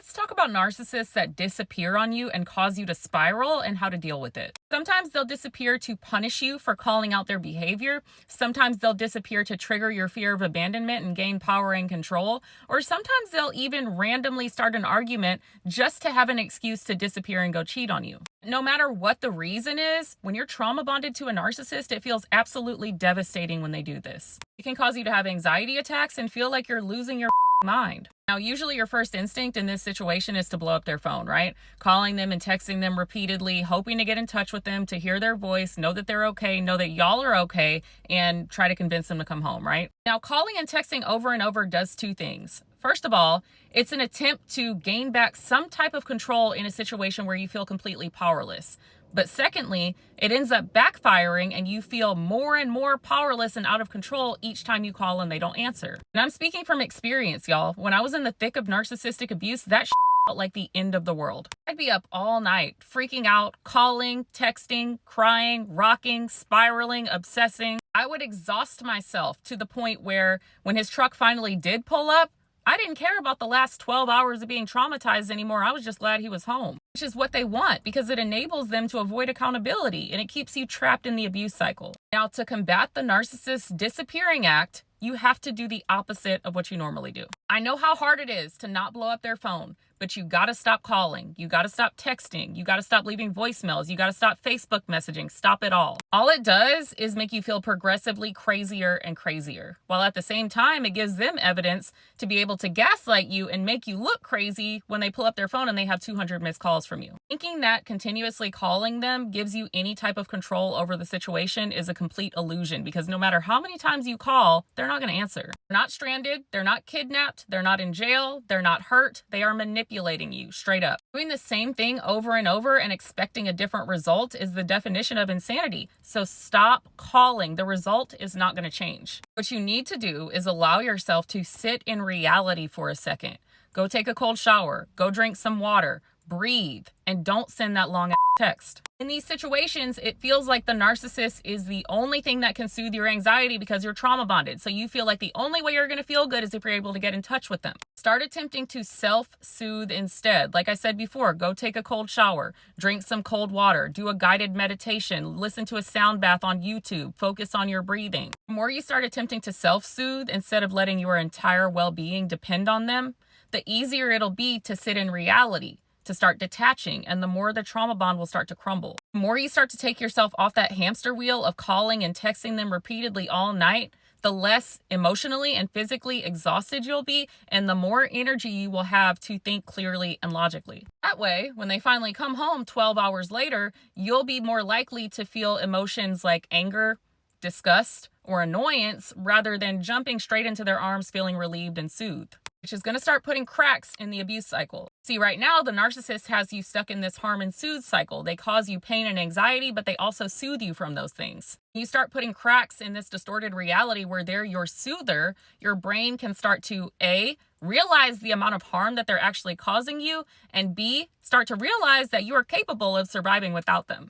Let's talk about narcissists that disappear on you and cause you to spiral and how to deal with it. Sometimes they'll disappear to punish you for calling out their behavior. Sometimes they'll disappear to trigger your fear of abandonment and gain power and control. Or sometimes they'll even randomly start an argument just to have an excuse to disappear and go cheat on you. No matter what the reason is, when you're trauma bonded to a narcissist, it feels absolutely devastating when they do this. It can cause you to have anxiety attacks and feel like you're losing your mind. Now, usually your first instinct in this situation is to blow up their phone, right? Calling them and texting them repeatedly, hoping to get in touch with them, to hear their voice, know that they're okay, know that y'all are okay, and try to convince them to come home, right? Now, calling and texting over and over does two things. First of all, it's an attempt to gain back some type of control in a situation where you feel completely powerless. But secondly, it ends up backfiring and you feel more and more powerless and out of control each time you call and they don't answer. And I'm speaking from experience, y'all. When I was in the thick of narcissistic abuse, that felt like the end of the world. I'd be up all night, freaking out, calling, texting, crying, rocking, spiraling, obsessing. I would exhaust myself to the point where when his truck finally did pull up, I didn't care about the last 12 hours of being traumatized anymore. I was just glad he was home, which is what they want because it enables them to avoid accountability and it keeps you trapped in the abuse cycle. Now, to combat the narcissist's disappearing act, you have to do the opposite of what you normally do. I know how hard it is to not blow up their phone, but you gotta stop calling. You gotta stop texting. You gotta stop leaving voicemails. You gotta stop Facebook messaging. Stop it all. All it does is make you feel progressively crazier and crazier, while at the same time, it gives them evidence to be able to gaslight you and make you look crazy when they pull up their phone and they have 200 missed calls from you. Thinking that continuously calling them gives you any type of control over the situation is a complete illusion because no matter how many times you call, they're not going to answer. They're not stranded. They're not kidnapped. They're not in jail. They're not hurt. They are manipulating you straight up. Doing the same thing over and over and expecting a different result is the definition of insanity. So stop calling. The result is not going to change. What you need to do is allow yourself to sit in reality for a second. Go take a cold shower. Go drink some water. Breathe. And don't send that long text. In these situations, it feels like the narcissist is the only thing that can soothe your anxiety because you're trauma bonded. So you feel like the only way you're going to feel good is if you're able to get in touch with them. Start attempting to self-soothe instead. Like I said before, go take a cold shower, drink some cold water, do a guided meditation, listen to a sound bath on YouTube, focus on your breathing. The more you start attempting to self-soothe instead of letting your entire well-being depend on them, the easier it'll be to sit in reality, to start detaching, and the more the trauma bond will start to crumble. The more you start to take yourself off that hamster wheel of calling and texting them repeatedly all night, the less emotionally and physically exhausted you'll be, and the more energy you will have to think clearly and logically. That way, when they finally come home 12 hours later, you'll be more likely to feel emotions like anger, disgust, or annoyance rather than jumping straight into their arms feeling relieved and soothed, which is going to start putting cracks in the abuse cycle. See, right now, the narcissist has you stuck in this harm and soothe cycle. They cause you pain and anxiety, but they also soothe you from those things. You start putting cracks in this distorted reality where they're your soother, your brain can start to A, realize the amount of harm that they're actually causing you, and B, start to realize that you are capable of surviving without them.